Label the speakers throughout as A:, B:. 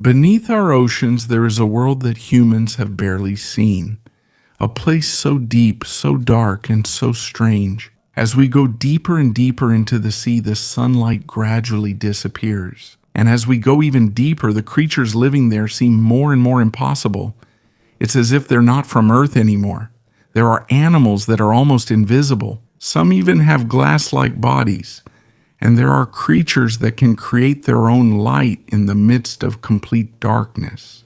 A: Beneath our oceans, there is a world that humans have barely seen. A place so deep, so dark, and so strange. As we go deeper and deeper into the sea, the sunlight gradually disappears. And as we go even deeper, the creatures living there seem more and more impossible. It's as if they're not from Earth anymore. There are animals that are almost invisible. Some even have glass-like bodies. And there are creatures that can create their own light in the midst of complete darkness.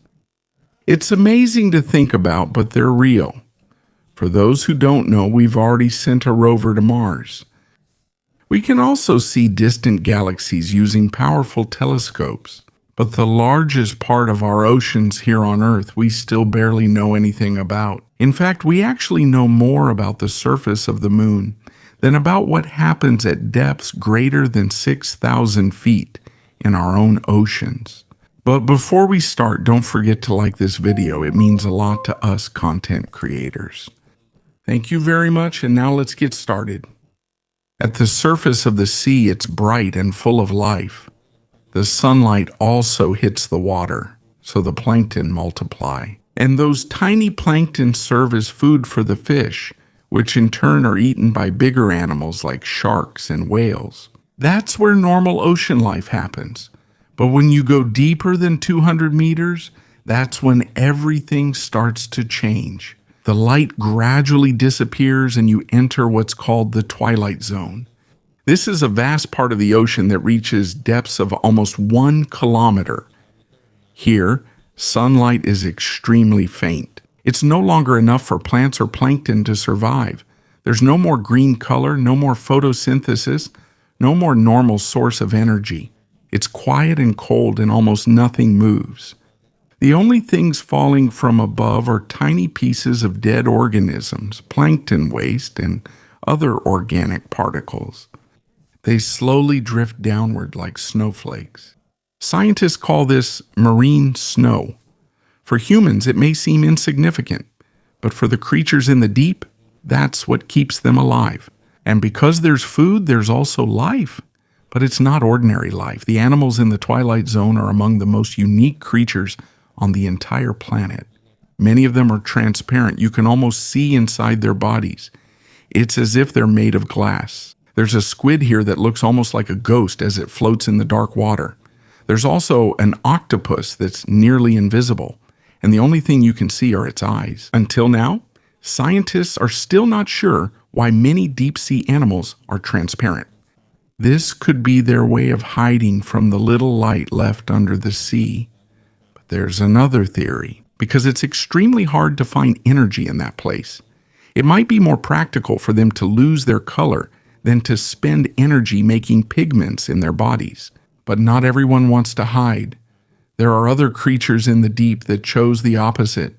A: It's amazing to think about, but they're real. For those who don't know, we've already sent a rover to Mars. We can also see distant galaxies using powerful telescopes. But the largest part of our oceans here on Earth we still barely know anything about. In fact, we actually know more about the surface of the moon than about what happens at depths greater than 6,000 feet in our own oceans. But before we start, don't forget to like this video. It means a lot to us content creators. Thank you very much, and now let's get started. At the surface of the sea, it's bright and full of life. The sunlight also hits the water, so the plankton multiply. And those tiny plankton serve as food for the fish, which in turn are eaten by bigger animals like sharks and whales. That's where normal ocean life happens. But when you go deeper than 200 meters, that's when everything starts to change. The light gradually disappears and you enter what's called the Twilight Zone. This is a vast part of the ocean that reaches depths of almost 1 kilometer. Here, sunlight is extremely faint. It's no longer enough for plants or plankton to survive. There's no more green color, no more photosynthesis, no more normal source of energy. It's quiet and cold and almost nothing moves. The only things falling from above are tiny pieces of dead organisms, plankton waste, and other organic particles. They slowly drift downward like snowflakes. Scientists call this marine snow. For humans, it may seem insignificant, but for the creatures in the deep, that's what keeps them alive. And because there's food, there's also life. But it's not ordinary life. The animals in the Twilight Zone are among the most unique creatures on the entire planet. Many of them are transparent. You can almost see inside their bodies. It's as if they're made of glass. There's a squid here that looks almost like a ghost as it floats in the dark water. There's also an octopus that's nearly invisible, and the only thing you can see are its eyes. Until now, scientists are still not sure why many deep-sea animals are transparent. This could be their way of hiding from the little light left under the sea. But there's another theory, because it's extremely hard to find energy in that place. It might be more practical for them to lose their color than to spend energy making pigments in their bodies. But not everyone wants to hide. There are other creatures in the deep that chose the opposite.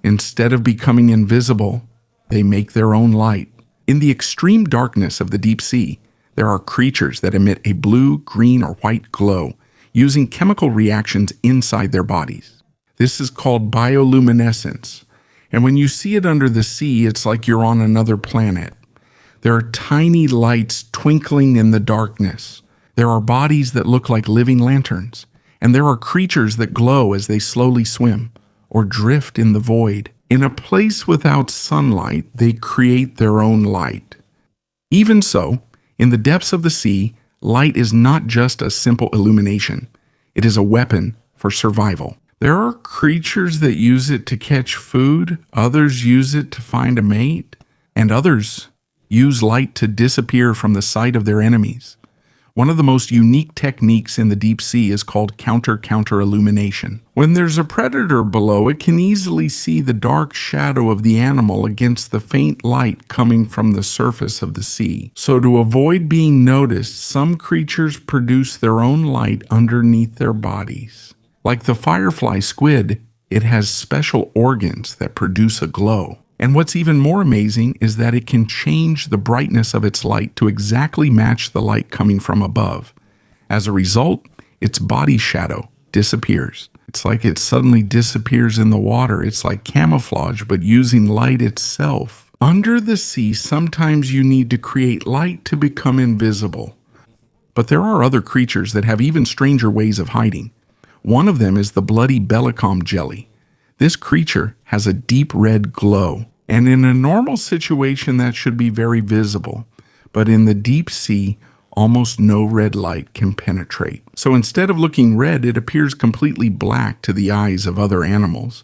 A: Instead of becoming invisible, they make their own light. In the extreme darkness of the deep sea, there are creatures that emit a blue, green, or white glow using chemical reactions inside their bodies. This is called bioluminescence. And when you see it under the sea, it's like you're on another planet. There are tiny lights twinkling in the darkness. There are bodies that look like living lanterns. And there are creatures that glow as they slowly swim or drift in the void. In a place without sunlight, they create their own light. Even so, in the depths of the sea, light is not just a simple illumination. It is a weapon for survival. There are creatures that use it to catch food, others use it to find a mate, and others use light to disappear from the sight of their enemies. One of the most unique techniques in the deep sea is called counter illumination. When there's a predator below, it can easily see the dark shadow of the animal against the faint light coming from the surface of the sea. So to avoid being noticed, some creatures produce their own light underneath their bodies. Like the firefly squid, it has special organs that produce a glow. And what's even more amazing is that it can change the brightness of its light to exactly match the light coming from above. As a result, its body shadow disappears. It's like it suddenly disappears in the water. It's like camouflage, but using light itself. Under the sea, sometimes you need to create light to become invisible. But there are other creatures that have even stranger ways of hiding. One of them is the bloody Bellicom jelly. This creature has a deep red glow, and in a normal situation that should be very visible, but in the deep sea, almost no red light can penetrate. So instead of looking red, it appears completely black to the eyes of other animals.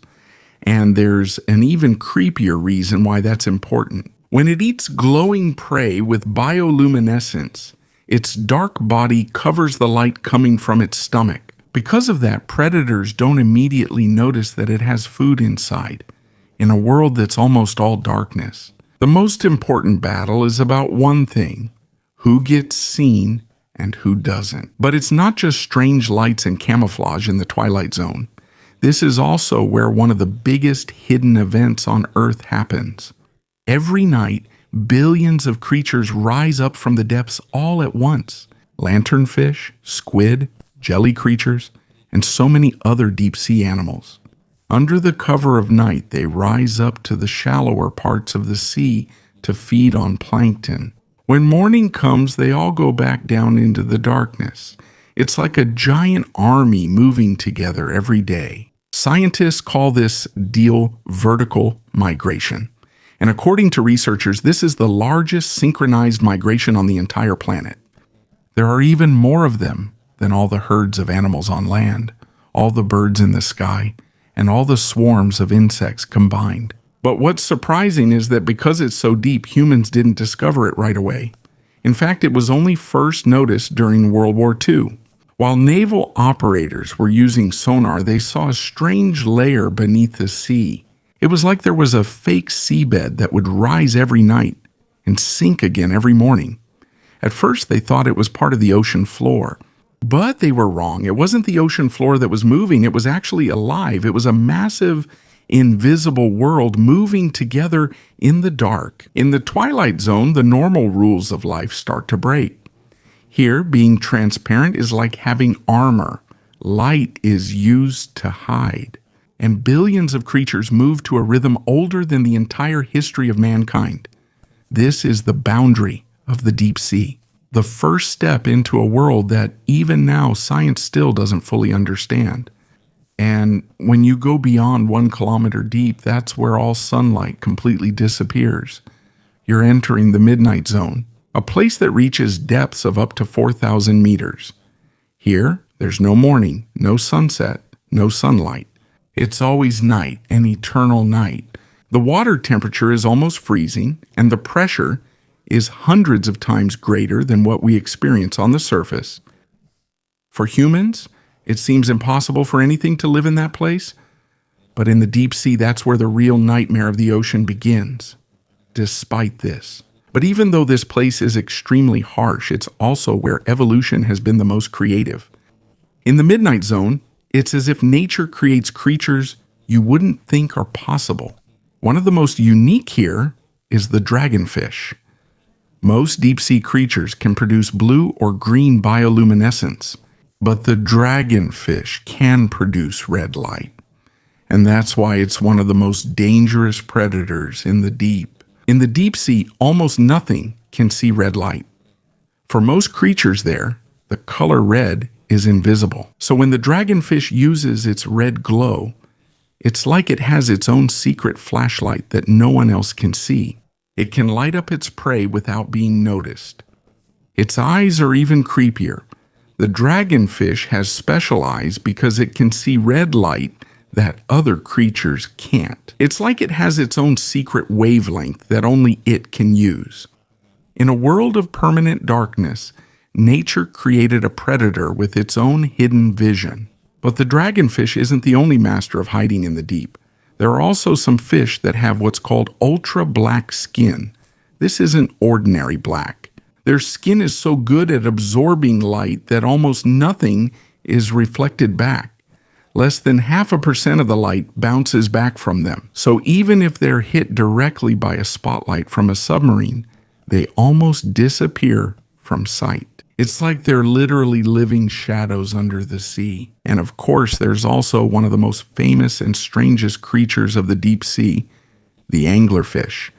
A: And there's an even creepier reason why that's important. When it eats glowing prey with bioluminescence, its dark body covers the light coming from its stomach. Because of that, predators don't immediately notice that it has food inside, in a world that's almost all darkness. The most important battle is about one thing: who gets seen and who doesn't. But it's not just strange lights and camouflage in the Twilight Zone. This is also where one of the biggest hidden events on Earth happens. Every night, billions of creatures rise up from the depths all at once. Lanternfish, squid, jelly creatures, and so many other deep-sea animals. Under the cover of night, they rise up to the shallower parts of the sea to feed on plankton. When morning comes, they all go back down into the darkness. It's like a giant army moving together every day. Scientists call this deal vertical migration. And according to researchers, this is the largest synchronized migration on the entire planet. There are even more of them than all the herds of animals on land, all the birds in the sky, and all the swarms of insects combined. But what's surprising is that because it's so deep, humans didn't discover it right away. In fact, it was only first noticed during World War II. While naval operators were using sonar, they saw a strange layer beneath the sea. It was like there was a fake seabed that would rise every night and sink again every morning. At first, they thought it was part of the ocean floor. But they were wrong. It wasn't the ocean floor that was moving. It was actually alive. It was a massive, invisible world moving together in the dark. In the Twilight Zone, the normal rules of life start to break. Here, being transparent is like having armor. Light is used to hide. And billions of creatures move to a rhythm older than the entire history of mankind. This is the boundary of the deep sea. The first step into a world that even now science still doesn't fully understand. And when you go beyond 1 kilometer deep, that's where all sunlight completely disappears. You're entering the midnight zone, a place that reaches depths of up to 4,000 meters. Here, there's no morning, no sunset, no sunlight. It's always night, an eternal night. The water temperature is almost freezing, and the pressure is hundreds of times greater than what we experience on the surface. For humans, it seems impossible for anything to live in that place, but in the deep sea, that's where the real nightmare of the ocean begins. Despite this. But even though this place is extremely harsh, it's also where evolution has been the most creative. In the midnight zone, it's as if nature creates creatures you wouldn't think are possible. One of the most unique here is the dragonfish. Most deep-sea creatures can produce blue or green bioluminescence, but the dragonfish can produce red light. And that's why it's one of the most dangerous predators in the deep. In the deep sea, almost nothing can see red light. For most creatures there, the color red is invisible. So when the dragonfish uses its red glow, it's like it has its own secret flashlight that no one else can see. It can light up its prey without being noticed. Its eyes are even creepier. The dragonfish has special eyes because it can see red light that other creatures can't. It's like it has its own secret wavelength that only it can use. In a world of permanent darkness, nature created a predator with its own hidden vision. But the dragonfish isn't the only master of hiding in the deep. There are also some fish that have what's called ultra-black skin. This isn't ordinary black. Their skin is so good at absorbing light that almost nothing is reflected back. Less than 0.5% of the light bounces back from them. So even if they're hit directly by a spotlight from a submarine, they almost disappear from sight. It's like they're literally living shadows under the sea. And of course, there's also one of the most famous and strangest creatures of the deep sea, the anglerfish.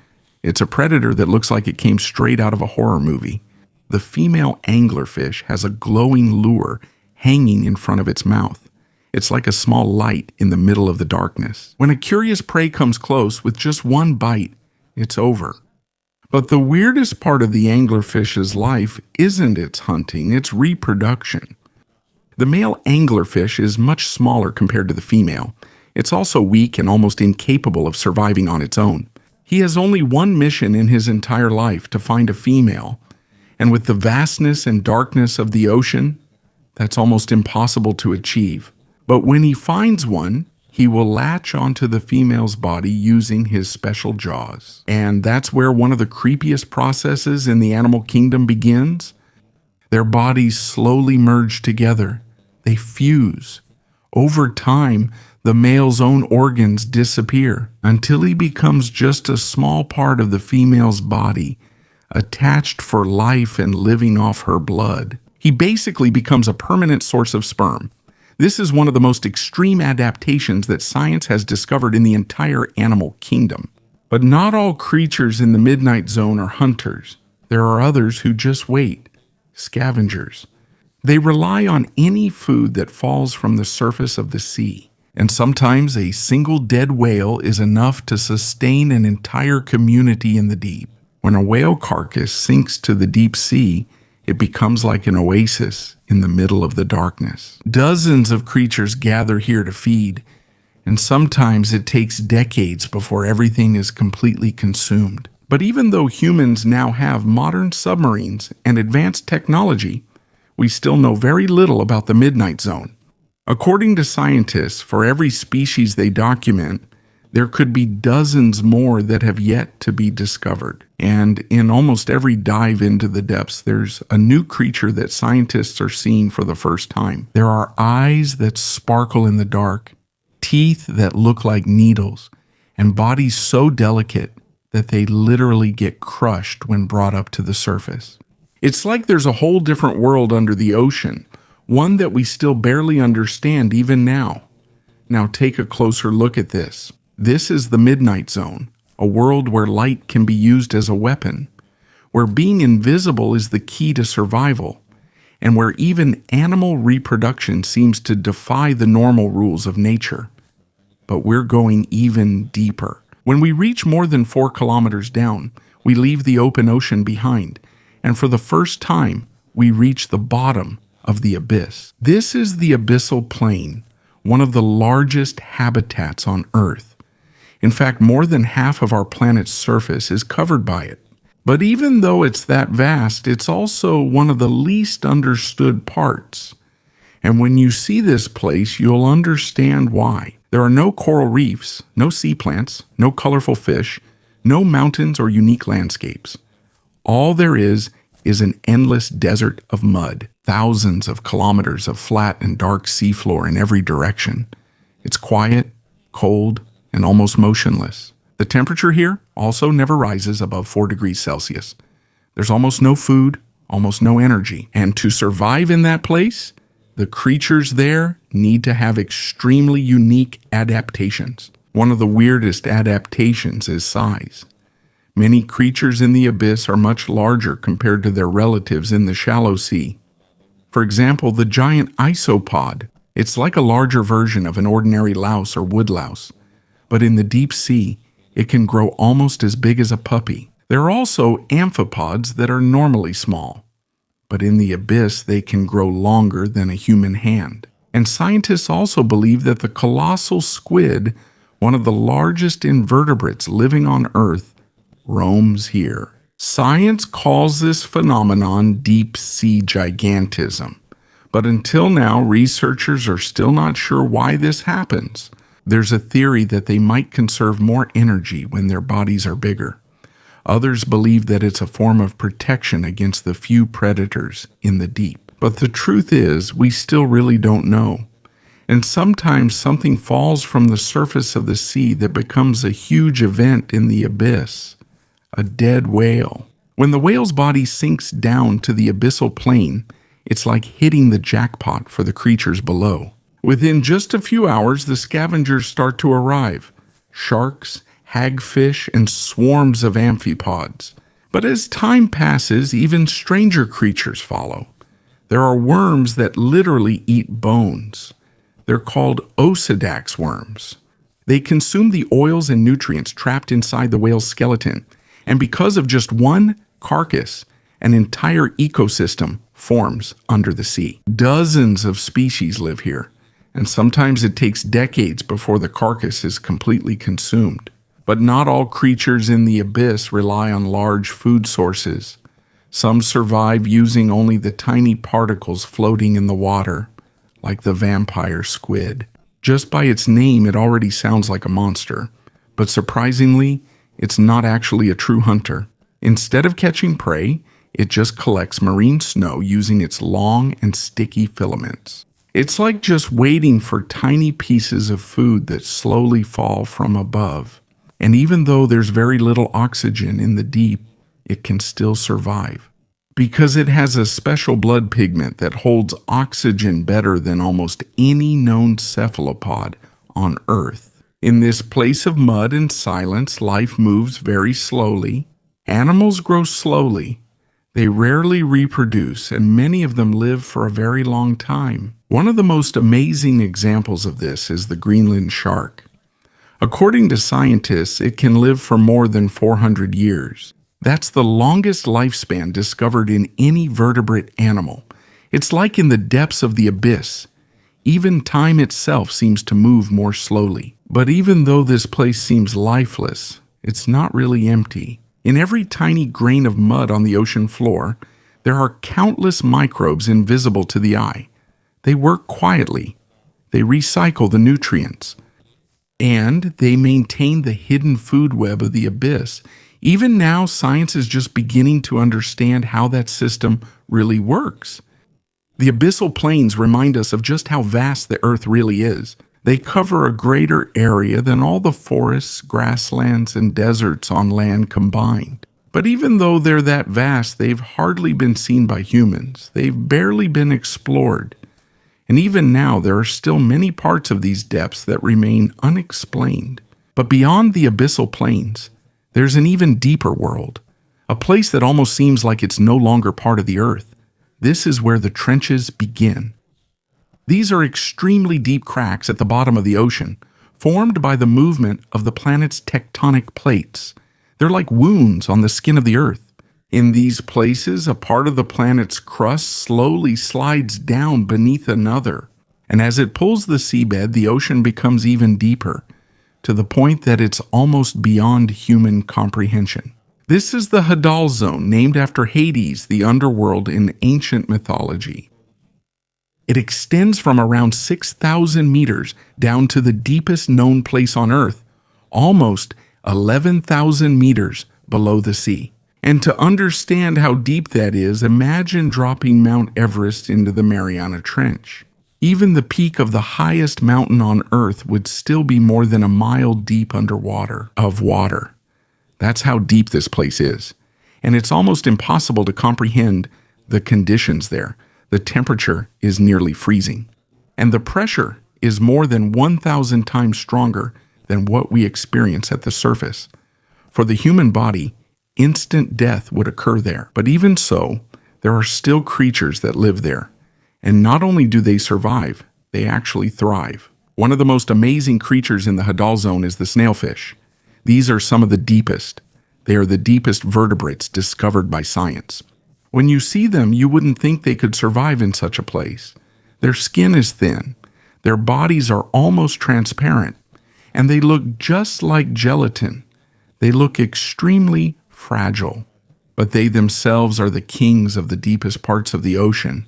A: It's a predator that looks like it came straight out of a horror movie. The female anglerfish has a glowing lure hanging in front of its mouth, It's like a small light in the middle of the darkness. When a curious prey comes close with just one bite, it's over. But the weirdest part of the anglerfish's life isn't its hunting, it's reproduction. The male anglerfish is much smaller compared to the female. It's also weak and almost incapable of surviving on its own. He has only one mission in his entire life, to find a female. And with the vastness and darkness of the ocean, that's almost impossible to achieve. But when he finds one, he will latch onto the female's body using his special jaws. And that's where one of the creepiest processes in the animal kingdom begins. Their bodies slowly merge together. They fuse. Over time, the male's own organs disappear until he becomes just a small part of the female's body, attached for life and living off her blood. He basically becomes a permanent source of sperm. This is one of the most extreme adaptations that science has discovered in the entire animal kingdom. But not all creatures in the Midnight Zone are hunters. There are others who just wait, scavengers. They rely on any food that falls from the surface of the sea. And sometimes a single dead whale is enough to sustain an entire community in the deep. When a whale carcass sinks to the deep sea, it becomes like an oasis in the middle of the darkness. Dozens of creatures gather here to feed, and sometimes it takes decades before everything is completely consumed. But even though humans now have modern submarines and advanced technology, we still know very little about the Midnight Zone. According to scientists, for every species they document, there could be dozens more that have yet to be discovered. And in almost every dive into the depths, there's a new creature that scientists are seeing for the first time. There are eyes that sparkle in the dark, teeth that look like needles, and bodies so delicate that they literally get crushed when brought up to the surface. It's like there's a whole different world under the ocean, one that we still barely understand even now. Now take a closer look at this. This is the Midnight Zone, a world where light can be used as a weapon, where being invisible is the key to survival, and where even animal reproduction seems to defy the normal rules of nature. But we're going even deeper. When we reach more than 4 kilometers down, we leave the open ocean behind, and for the first time, we reach the bottom of the abyss. This is the Abyssal Plain, one of the largest habitats on Earth. In fact, more than half of our planet's surface is covered by it. But even though it's that vast, it's also one of the least understood parts. And when you see this place, you'll understand why. There are no coral reefs, no sea plants, no colorful fish, no mountains or unique landscapes. All there is an endless desert of mud, thousands of kilometers of flat and dark seafloor in every direction. It's quiet, cold, and almost motionless. The temperature here also never rises above 4 degrees Celsius. There's almost no food, almost no energy. And to survive in that place, the creatures there need to have extremely unique adaptations. One of the weirdest adaptations is size. Many creatures in the abyss are much larger compared to their relatives in the shallow sea. For example, the giant isopod. It's like a larger version of an ordinary louse or woodlouse. But in the deep sea, it can grow almost as big as a puppy. There are also amphipods that are normally small, but in the abyss they can grow longer than a human hand. And scientists also believe that the colossal squid, one of the largest invertebrates living on Earth, roams here. Science calls this phenomenon deep sea gigantism, but until now researchers are still not sure why this happens. There's a theory that they might conserve more energy when their bodies are bigger. Others believe that it's a form of protection against the few predators in the deep. But the truth is, we still really don't know. And sometimes something falls from the surface of the sea that becomes a huge event in the abyss. A dead whale. When the whale's body sinks down to the abyssal plain, it's like hitting the jackpot for the creatures below. Within just a few hours, the scavengers start to arrive. Sharks, hagfish, and swarms of amphipods. But as time passes, even stranger creatures follow. There are worms that literally eat bones. They're called Osidax worms. They consume the oils and nutrients trapped inside the whale's skeleton, and because of just one carcass, an entire ecosystem forms under the sea. Dozens of species live here, and sometimes it takes decades before the carcass is completely consumed. But not all creatures in the abyss rely on large food sources. Some survive using only the tiny particles floating in the water, like the vampire squid. Just by its name, it already sounds like a monster, but surprisingly, it's not actually a true hunter. Instead of catching prey, it just collects marine snow using its long and sticky filaments. It's like just waiting for tiny pieces of food that slowly fall from above. And even though there's very little oxygen in the deep, it can still survive. Because it has a special blood pigment that holds oxygen better than almost any known cephalopod on Earth. In this place of mud and silence, life moves very slowly. Animals grow slowly. They rarely reproduce, and many of them live for a very long time. One of the most amazing examples of this is the Greenland shark. According to scientists, it can live for more than 400 years. That's the longest lifespan discovered in any vertebrate animal. It's like in the depths of the abyss. Even time itself seems to move more slowly. But even though this place seems lifeless, it's not really empty. In every tiny grain of mud on the ocean floor, there are countless microbes invisible to the eye. They work quietly. They recycle the nutrients. And they maintain the hidden food web of the abyss. Even now, science is just beginning to understand how that system really works. The abyssal plains remind us of just how vast the Earth really is. They cover a greater area than all the forests, grasslands, and deserts on land combined. But even though they're that vast, they've hardly been seen by humans. They've barely been explored. And even now, there are still many parts of these depths that remain unexplained. But beyond the abyssal plains, there's an even deeper world, a place that almost seems like it's no longer part of the Earth. This is where the trenches begin. These are extremely deep cracks at the bottom of the ocean, formed by the movement of the planet's tectonic plates. They're like wounds on the skin of the Earth. In these places, a part of the planet's crust slowly slides down beneath another, and as it pulls the seabed, the ocean becomes even deeper, to the point that it's almost beyond human comprehension. This is the Hadal zone, named after Hades, the underworld in ancient mythology. It extends from around 6,000 meters down to the deepest known place on Earth, almost 11,000 meters below the sea. And to understand how deep that is, imagine dropping Mount Everest into the Mariana Trench. Even the peak of the highest mountain on Earth would still be more than a mile deep underwater of water. That's how deep this place is. And it's almost impossible to comprehend the conditions there. The temperature is nearly freezing. And the pressure is more than 1,000 times stronger than what we experience at the surface. For the human body, instant death would occur there. But even so, there are still creatures that live there. And not only do they survive, they actually thrive. One of the most amazing creatures in the Hadal zone is the snailfish. These are some of the deepest. They are the deepest vertebrates discovered by science. When you see them, you wouldn't think they could survive in such a place. Their skin is thin. Their bodies are almost transparent. And they look just like gelatin. They look extremely fragile. But they themselves are the kings of the deepest parts of the ocean.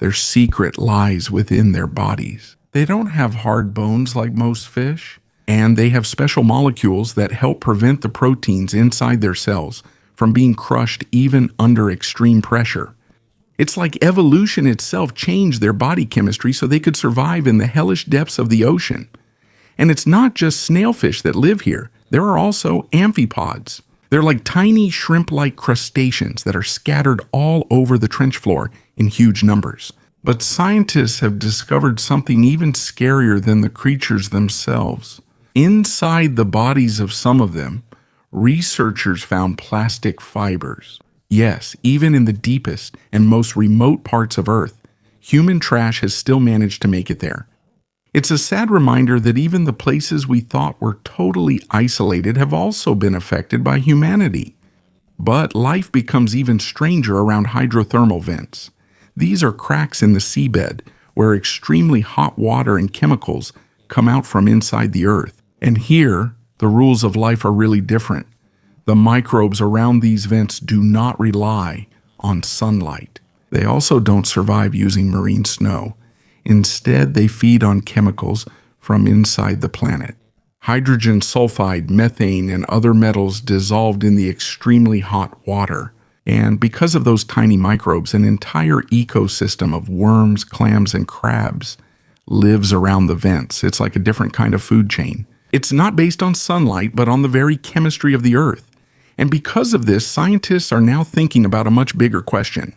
A: Their secret lies within their bodies. They don't have hard bones like most fish, and they have special molecules that help prevent the proteins inside their cells from being crushed even under extreme pressure. It's like evolution itself changed their body chemistry so they could survive in the hellish depths of the ocean. And it's not just snailfish that live here. There are also amphipods. They're like tiny shrimp-like crustaceans that are scattered all over the trench floor in huge numbers. But scientists have discovered something even scarier than the creatures themselves. Inside the bodies of some of them, researchers found plastic fibers. Yes, even in the deepest and most remote parts of Earth, human trash has still managed to make it there. It's a sad reminder that even the places we thought were totally isolated have also been affected by humanity. But life becomes even stranger around hydrothermal vents. These are cracks in the seabed where extremely hot water and chemicals come out from inside the earth. And here, the rules of life are really different. The microbes around these vents do not rely on sunlight. They also don't survive using marine snow. Instead, they feed on chemicals from inside the planet. Hydrogen sulfide, methane, and other metals dissolved in the extremely hot water. And because of those tiny microbes, an entire ecosystem of worms, clams, and crabs lives around the vents. It's like a different kind of food chain. It's not based on sunlight, but on the very chemistry of the Earth. And because of this, scientists are now thinking about a much bigger question.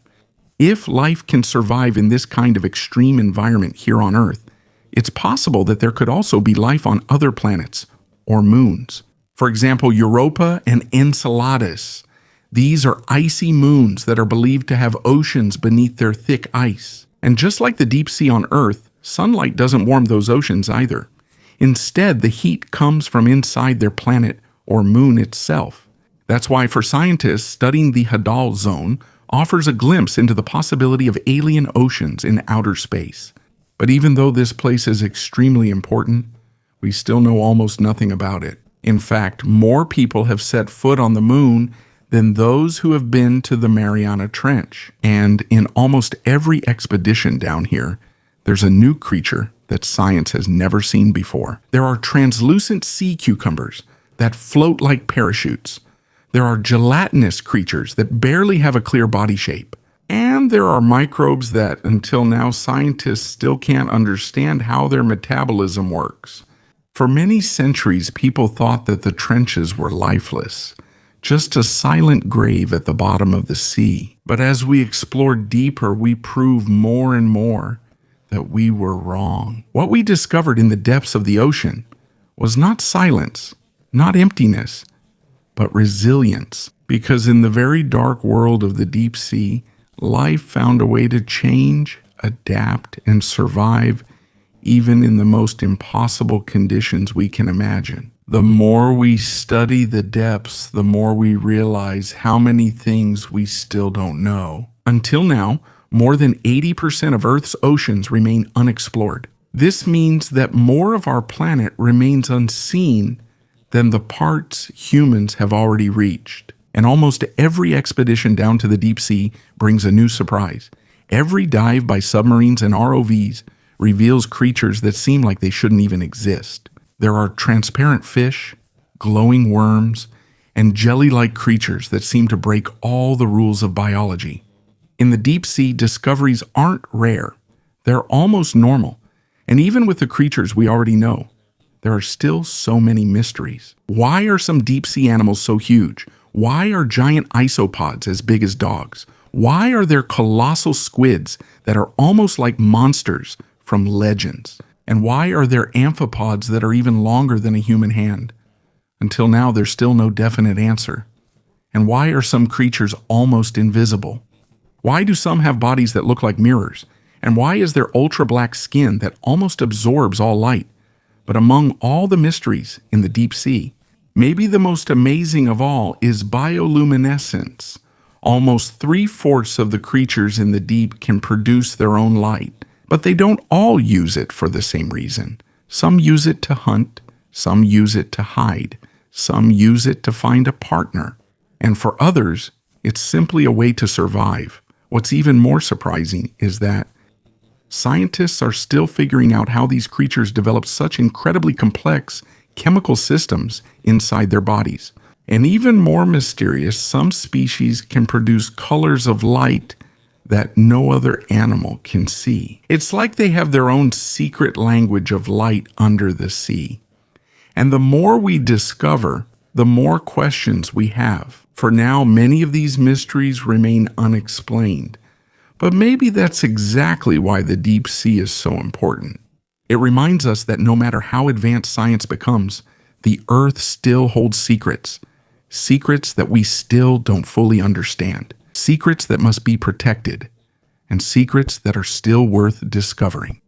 A: If life can survive in this kind of extreme environment here on Earth, it's possible that there could also be life on other planets or moons. For example, Europa and Enceladus. These are icy moons that are believed to have oceans beneath their thick ice. And just like the deep sea on Earth, sunlight doesn't warm those oceans either. Instead, the heat comes from inside their planet or moon itself. That's why for scientists, studying the Hadal zone offers a glimpse into the possibility of alien oceans in outer space. But even though this place is extremely important, we still know almost nothing about it. In fact, more people have set foot on the moon than those who have been to the Mariana Trench. And in almost every expedition down here, there's a new creature that science has never seen before. There are translucent sea cucumbers that float like parachutes. There are gelatinous creatures that barely have a clear body shape. And there are microbes that, until now, scientists still can't understand how their metabolism works. For many centuries, people thought that the trenches were lifeless, just a silent grave at the bottom of the sea. But as we explore deeper, we prove more and more that we were wrong. What we discovered in the depths of the ocean was not silence, not emptiness, but resilience. Because in the very dark world of the deep sea, life found a way to change, adapt, and survive even in the most impossible conditions we can imagine. The more we study the depths, the more we realize how many things we still don't know. Until now, more than 80% of Earth's oceans remain unexplored. This means that more of our planet remains unseen than the parts humans have already reached. And almost every expedition down to the deep sea brings a new surprise. Every dive by submarines and ROVs reveals creatures that seem like they shouldn't even exist. There are transparent fish, glowing worms, and jelly-like creatures that seem to break all the rules of biology. In the deep sea, discoveries aren't rare. They're almost normal. And even with the creatures we already know, there are still so many mysteries. Why are some deep sea animals so huge? Why are giant isopods as big as dogs? Why are there colossal squids that are almost like monsters from legends? And why are there amphipods that are even longer than a human hand? Until now, there's still no definite answer. And why are some creatures almost invisible? Why do some have bodies that look like mirrors? And why is there ultra-black skin that almost absorbs all light? But among all the mysteries in the deep sea, maybe the most amazing of all is bioluminescence. Almost 3/4 of the creatures in the deep can produce their own light, but they don't all use it for the same reason. Some use it to hunt, some use it to hide, some use it to find a partner, and for others, it's simply a way to survive. What's even more surprising is that scientists are still figuring out how these creatures develop such incredibly complex chemical systems inside their bodies. And even more mysterious, some species can produce colors of light that no other animal can see. It's like they have their own secret language of light under the sea. And the more we discover, the more questions we have. For now, many of these mysteries remain unexplained. But maybe that's exactly why the deep sea is so important. It reminds us that no matter how advanced science becomes, the Earth still holds secrets. Secrets that we still don't fully understand. Secrets that must be protected. And secrets that are still worth discovering.